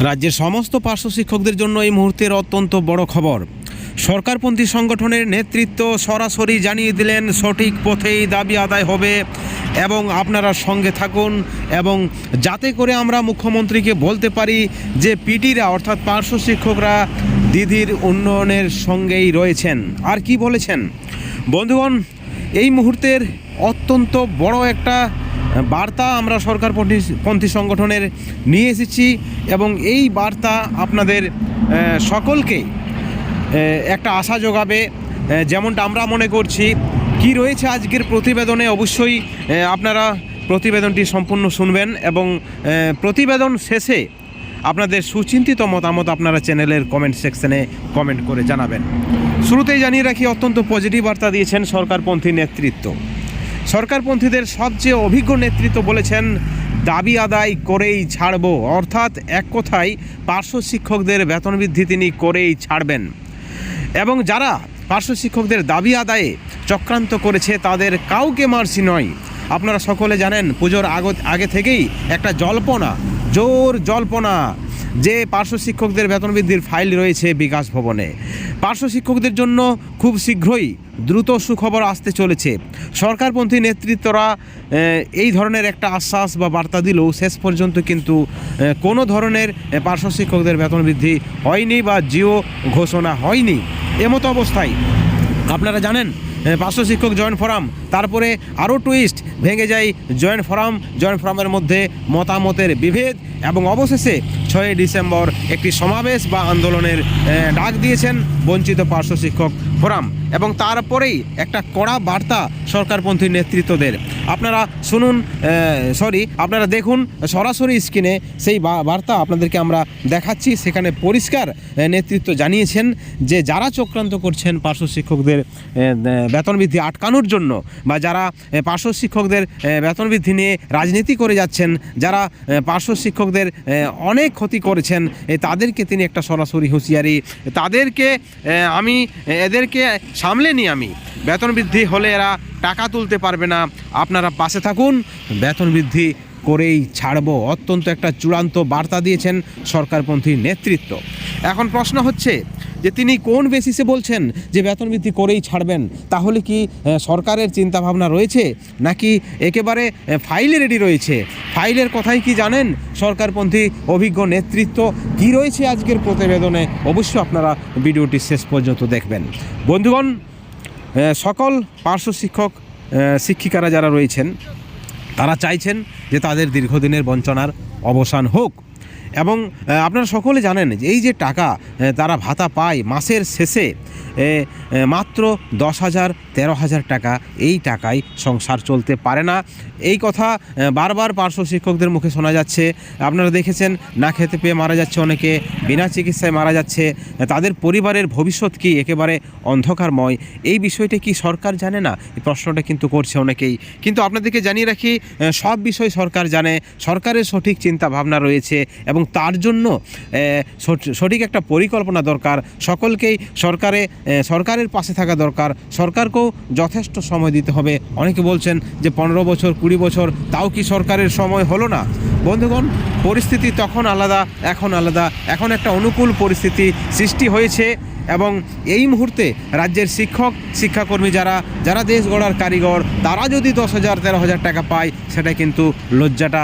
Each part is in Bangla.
রাজ্যের সমস্ত পার্শ্ব শিক্ষকদের জন্য এই মুহূর্তের অত্যন্ত বড় খবর। সরকারপন্থী সংগঠনের নেতৃত্ব সরাসরি জানিয়ে দিলেন সঠিক পথেই দাবি আদায় হবে এবং আপনারা সঙ্গে থাকুন, এবং যাতে করে আমরা মুখ্যমন্ত্রীকে বলতে পারি যে পিটিরা অর্থাৎ পার্শ্ব শিক্ষকরা দিদির উন্নয়নের সঙ্গেই রয়েছেন। আর কি বলেছেন বন্ধুগণ, এই মুহূর্তের অত্যন্ত বড় একটা বার্তা আমরা সরকারপন্থী সংগঠনের নিয়ে এসেছি, এবং এই বার্তা আপনাদের সকলকে একটা আশা যোগাবে। যেমনটা আমরা মনে করছি, কি রয়েছে আজকের প্রতিবেদনে, অবশ্যই আপনারা প্রতিবেদনটি সম্পূর্ণ শুনবেন এবং প্রতিবেদন শেষে আপনাদের সুচিন্তিত মতামত আপনারা চ্যানেলের কমেন্ট সেকশনে কমেন্ট করে জানাবেন। শুরুতেই জানিয়ে রাখি, অত্যন্ত পজিটিভ বার্তা দিয়েছেন সরকারপন্থী নেতৃত্ব। সরকারপন্থীদের সবচেয়ে অভিজ্ঞ নেতৃত্ব বলেছেন দাবি আদায় করেই ছাড়ব, অর্থাৎ এক কথায় পার্শ্ব শিক্ষকদের বেতন বৃদ্ধি তিনি করেই ছাড়বেন। এবং যারা পার্শ্ব শিক্ষকদের দাবি আদায়ে চক্রান্ত করেছে তাদের কাউকে মার্সি নয়। আপনারা সকলে জানেন, পুজোর আগে থেকেই একটা জোর জল্পনা যে পার্শ্ব শিক্ষকদের বেতন বৃদ্ধির ফাইল রয়েছে বিকাশ ভবনে। পার্শ্ব শিক্ষকদের জন্য খুব শীঘ্রই দ্রুত সুখবর আসতে চলেছে। সরকারপন্থী নেতৃত্বরা এই ধরনের একটা আশ্বাস বা বার্তা দিলেও শেষ পর্যন্ত কিন্তু কোনো ধরনের পার্শ্ব শিক্ষকদের বেতন বৃদ্ধি হয়নি বা জিও ঘোষণা হয়নি। এমতো অবস্থায় আপনারা জানেন, পার্শ্ব শিক্ষক জয়েন্ট ফোরাম, তারপরে আরও টুইস্ট, ভেঙে যায় জয়েন্ট ফোরামের মধ্যে মতামতের বিভেদ, এবং অবশেষে 6 ডিসেম্বর একটি সমাবেশ বা আন্দোলনের ডাক দিয়েছেন বঞ্চিত পার্শ্ব শিক্ষক ফোরাম, এবং তারপরেই একটা কড়া বার্তা সরকারপন্থী নেতৃত্বদের। আপনারা আপনারা দেখুন সরাসরি স্ক্রিনে সেই বার্তা আপনাদেরকে আমরা দেখাচ্ছি। সেখানে পরিষ্কার নেতৃত্ব জানিয়েছেন যে যারা চক্রান্ত করছেন পার্শ্ব শিক্ষকদের বেতন বৃদ্ধি আটকানোর জন্য, বা যারা পার্শ্ব শিক্ষকদের বেতন বৃদ্ধি নিয়ে রাজনীতি করে যাচ্ছেন, যারা পার্শ্ব শিক্ষকদের অনেক ক্ষতি করেছেন, তাদেরকে তিনি একটা সরাসরি হুঁশিয়ারি, এদেরকে সামলে নিয়ে আমি বেতন বৃদ্ধি হলে এরা টাকা তুলতে পারবে না, আপনারা পাশে থাকুন, বেতন বৃদ্ধি করেই ছাড়ব, অত্যন্ত একটা চূড়ান্ত বার্তা দিয়েছেন সরকারপন্থী নেতৃত্ব। এখন প্রশ্ন হচ্ছে যে তিনি কোন বেসিসে বলছেন যে বেতন বৃদ্ধি করেই ছাড়বেন? তাহলে কি সরকারের চিন্তাভাবনা রয়েছে, নাকি একেবারে ফাইলে রেডি রয়েছে? ফাইলের কথাই কি জানেন সরকারপন্থী অভিজ্ঞ নেতৃত্ব? কি রয়েছে আজকের প্রতিবেদনে? অবশ্যই আপনারা ভিডিওটি শেষ পর্যন্ত দেখবেন। বন্ধুগণ, সকল পার্শ্ব শিক্ষিকারা যারা রয়েছেন তারা চাইছেন যে তাদের দীর্ঘদিনের বঞ্চনার অবসান হোক, এবং আপনারা সকলে জানেন যে এই যে টাকা তারা ভাতা পায় মাসের শেষে মাত্র 10,000 13,000 টাকা, এই টাকায় সংসার চলতে পারে না। এই কথা বারবার পার্শ্ব শিক্ষকদের মুখে শোনা যাচ্ছে। আপনারা দেখেছেন, না খেতে পেয়ে মারা যাচ্ছে অনেকে, বিনা চিকিৎসায় মারা যাচ্ছে, তাদের পরিবারের ভবিষ্যৎ কি একেবারে অন্ধকারময়। এই বিষয়টা কি সরকার জানে না? এই প্রশ্নটা কিন্তু করছে অনেকেই। কিন্তু আপনাদেরকে জানিয়ে রাখি, সব বিষয় সরকার জানে, সরকারের সঠিক চিন্তা ভাবনা রয়েছে, এবং তার জন্য সঠিক একটা পরিকল্পনা দরকার। সকলকেই সরকারের পাশে থাকা দরকার, সরকারকেও যথেষ্ট সময় দিতে হবে। অনেকে বলছেন যে 15 বছর 20 বছর, তাও কি সরকারের সময় হলো না? বন্ধুগণ, পরিস্থিতি তখন আলাদা, এখন আলাদা। এখন একটা অনুকূল পরিস্থিতি সৃষ্টি হয়েছে, এবং এই মুহূর্তে রাজ্যের শিক্ষাকর্মী যারা দেশ গড়ার কারিগর, তারা যদি 10,000 13,000 টাকা পায়, সেটা কিন্তু লজ্জাটা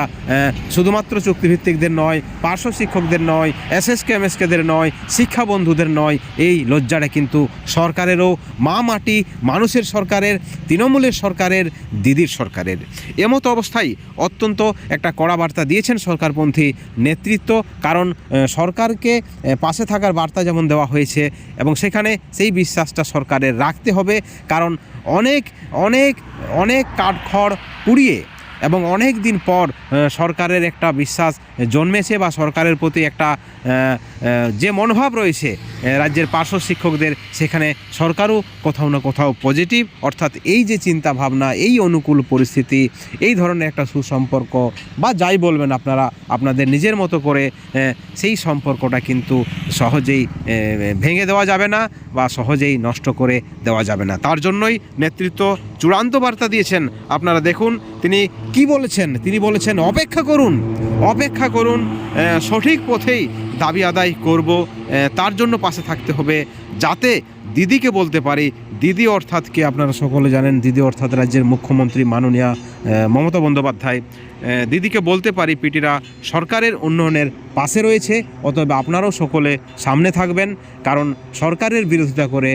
শুধুমাত্র চুক্তিভিত্তিকদের নয়, পার্শ্ব শিক্ষকদের নয়, এসএসকে এমএসকেদের নয়, শিক্ষা বন্ধুদের নয়, এই লজ্জাটা কিন্তু সরকারেরও, মা মাটি মানুষের সরকারের, তৃণমূলের সরকারের, দিদির সরকারের। এমতো অবস্থায় অত্যন্ত একটা কড়া বার্তা দিয়েছেন সরকারপন্থী নেতৃত্ব, কারণ সরকারকে পাশে থাকার বার্তা যেমন দেওয়া হয়েছে, এবং সেখানে সেই বিশ্বাসটা সরকারের রাখতে হবে, কারণ অনেক কাঠখড় পুড়িয়ে এবং অনেক দিন পর সরকারের একটা বিশ্বাস জন্মেছে, বা সরকারের প্রতি একটা যে মনোভাব রয়েছে রাজ্যের পার্শ্ব শিক্ষকদের, সেখানে সরকারও কোথাও না কোথাও পজিটিভ, অর্থাৎ এই যে চিন্তা ভাবনা, এই অনুকূল পরিস্থিতি, এই ধরনের একটা সুসম্পর্ক বা যাই বলবেন আপনারা আপনাদের নিজের মতো করে, সেই সম্পর্কটা কিন্তু সহজেই ভেঙে দেওয়া যাবে না বা সহজেই নষ্ট করে দেওয়া যাবে না। তার জন্যই নেতৃত্ব চূড়ান্ত বার্তা দিয়েছেন। আপনারা দেখুন তিনি কি বলেছেন। তিনি বলেছেন অপেক্ষা করুন, সঠিক পথেই দাবি আদায় করব, তার জন্য পাশে থাকতে হবে, যাতে দিদিকে বলতে পারি। দিদি অর্থাৎ কে আপনারা সকলে জানেন, দিদি অর্থাৎ রাজ্যের মুখ্যমন্ত্রী মাননীয়া মমতা বন্দ্যোপাধ্যায়। দিদিকে বলতে পারি পিটিরা সরকারের উন্নয়নের পাশে রয়েছে, অতএব আপনারাও সকলে সামনে থাকবেন, কারণ সরকারের বিরোধিতা করে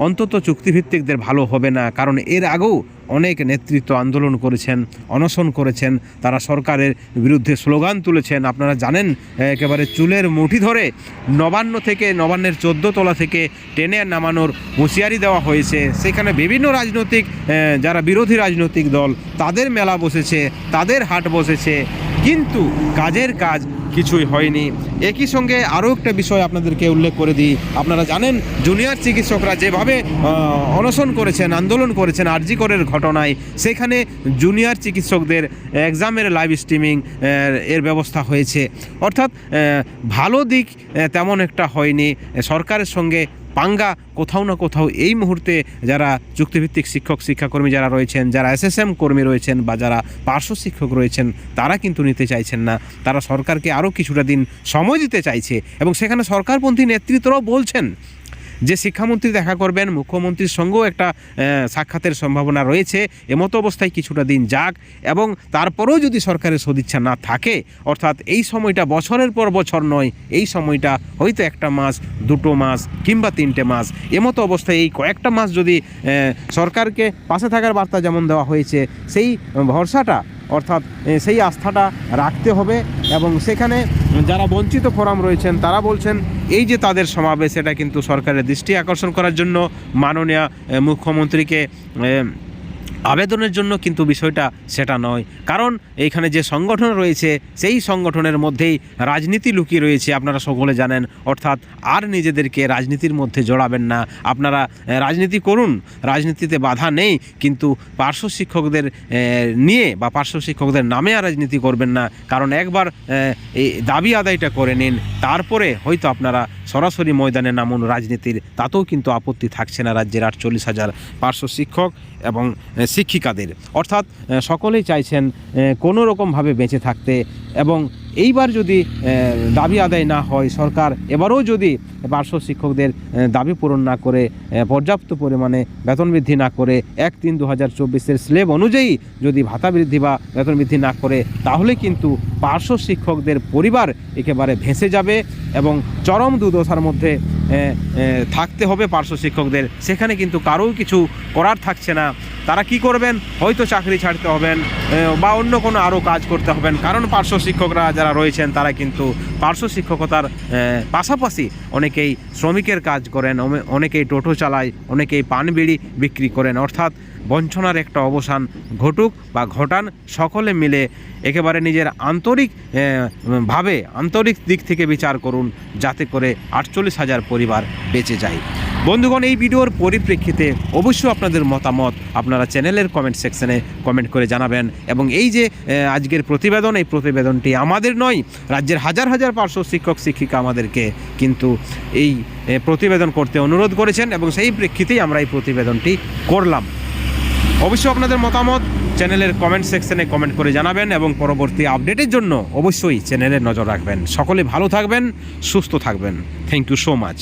অন্তত চুক্তিভিত্তিকদের ভালো হবে না। কারণ এর আগেও অনেক নেতৃত্ব আন্দোলন করেছেন, অনশন করেছেন, তারা সরকারের বিরুদ্ধে স্লোগান তুলেছেন। আপনারা জানেন একেবারে চুলের মুঠি ধরে নবান্নের 14 তলা থেকে টেনে নামানোর হুঁশিয়ারি দেওয়া হয়েছে। সেখানে বিভিন্ন রাজনৈতিক যারা বিরোধী রাজনৈতিক দল তাদের মেলা বসেছে, তাদের হাট বসেছে, কিন্তু কাজের কাজ কিছুই হয়নি। একই সঙ্গে আরও একটা বিষয় আপনাদেরকে উল্লেখ করে দিই। আপনারা জানেন জুনিয়র চিকিৎসকরা যেভাবে অনশন করেছেন, আন্দোলন করেছেন আরজি করের ঘটনায়, সেখানে জুনিয়র চিকিৎসকদের এক্সামের লাইভ স্ট্রিমিং এর ব্যবস্থা হয়েছে। অর্থাৎ ভালো দিক তেমন একটা হয়নি। সরকারের সঙ্গে পাঙ্গা কোথাও না কোথাও এই মুহূর্তে যারা চুক্তিভিত্তিক শিক্ষাকর্মী যারা রয়েছেন, যারা এসএসএম কর্মী রয়েছেন বা যারা পার্শ্ব শিক্ষক রয়েছেন, তারা কিন্তু নিতে চাইছেন না। তারা সরকারকে আরও কিছুটা দিন সময় দিতে চাইছে, এবং সেখানে সরকারপন্থী নেতৃত্বরাও বলছেন যে শিক্ষামন্ত্রী দেখা করবেন, মুখ্যমন্ত্রীর সঙ্গেও একটা সাক্ষাতের সম্ভাবনা রয়েছে। এমতো অবস্থায় কিছুটা দিন যাক, এবং তারপরেও যদি সরকারের সদিচ্ছা না থাকে, অর্থাৎ এই সময়টা বছরের পর বছর নয়, এই সময়টা হয়তো 1 মাস, 2 মাস কিংবা 3টে মাস, এমতো অবস্থায় এই কয়েকটা মাস যদি সরকারকে পাশে থাকার বার্তা যেমন দেওয়া হয়েছে, সেই ভরসাটা অর্থাৎ সেই আস্থাটা রাখতে হবে। এবং সেখানে যারা বঞ্চিত ফোরাম রয়েছেন তারা বলছেন এই যে তাদের সমাবেশ, এটা কিন্তু সরকারের দৃষ্টি আকর্ষণ করার জন্য, মাননীয় মুখ্যমন্ত্রীকে আবেদনের জন্য, কিন্তু বিষয়টা সেটা নয়। কারণ এইখানে যে সংগঠন রয়েছে সেই সংগঠনের মধ্যেই রাজনীতি লুকিয়ে রয়েছে, আপনারা সকলে জানেন। অর্থাৎ আর নিজেদেরকে রাজনীতির মধ্যে জড়াবেন না। আপনারা রাজনীতি করুন, রাজনীতিতে বাধা নেই, কিন্তু পার্শ্ব শিক্ষকদের নিয়ে বা পার্শ্ব শিক্ষকদের নামে আর রাজনীতি করবেন না। কারণ একবার এই দাবি আদায়টা করে নিন, তারপরে হয়তো আপনারা সরাসরি ময়দানে নামুন রাজনীতির, তাতেও কিন্তু আপত্তি থাকছে না রাজ্যের 48,000 পার্শ্ব শিক্ষক এবং শিক্ষিকাদের। অর্থাৎ সকলেই চাইছেন কোনো রকমভাবে বেঁচে থাকতে, এবং এইবার যদি দাবি আদায় না হয়, সরকার এবারও যদি পার্শ্ব শিক্ষকদের দাবি পূরণ না করে, পর্যাপ্ত পরিমাণে বেতন বৃদ্ধি না করে, 1-3-2024 স্লেব অনুযায়ী যদি ভাতা বৃদ্ধি বা বেতন বৃদ্ধি না করে, তাহলে কিন্তু পার্শ্ব শিক্ষকদের পরিবার একেবারে ভেসে যাবে এবং চরম দুর্দশার মধ্যে থাকতে হবে পার্শ্ব শিক্ষকদের। সেখানে কিন্তু কারোও কিছু করার থাকছে না। তারা কি করবেন? হয়তো চাকরি ছাড়তে হবেন বা অন্য কোনো আরও কাজ করতে হবেন। কারণ পার্শ্ব শিক্ষকরা যারা রয়েছেন তারা কিন্তু পার্শ্ব শিক্ষকতার পাশাপাশি অনেকেই শ্রমিকের কাজ করেন, অনেকেই টোটো চালায়, অনেকেই পান বিড়ি বিক্রি করেন। অর্থাৎ বঞ্চনার একটা অবসান ঘটুক বা ঘটান, সকলে মিলে একেবারে নিজের আন্তরিক দিক থেকে বিচার করুন, যাতে করে 48,000 পরিবার বেঁচে যায়। বন্ধুগণ, এই ভিডিওর পরিপ্রেক্ষিতে অবশ্যই আপনাদের মতামত আপনারা চ্যানেলের কমেন্ট সেকশনে কমেন্ট করে জানাবেন। এবং এই যে আজকের প্রতিবেদন, এই প্রতিবেদনটি আমাদের নয়, রাজ্যের হাজার পার্শ্ব শিক্ষক শিক্ষিকা আমাদেরকে কিন্তু এই প্রতিবেদন করতে অনুরোধ করেছেন, এবং সেই প্রেক্ষিতেই আমরা এই প্রতিবেদনটি করলাম। অবশ্যই আপনাদের মতামত চ্যানেলের কমেন্ট সেকশনে কমেন্ট করে জানাবেন, এবং পরবর্তী আপডেটের জন্য অবশ্যই চ্যানেলে নজর রাখবেন। সকলে ভালো থাকবেন, সুস্থ থাকবেন। Thank you so much.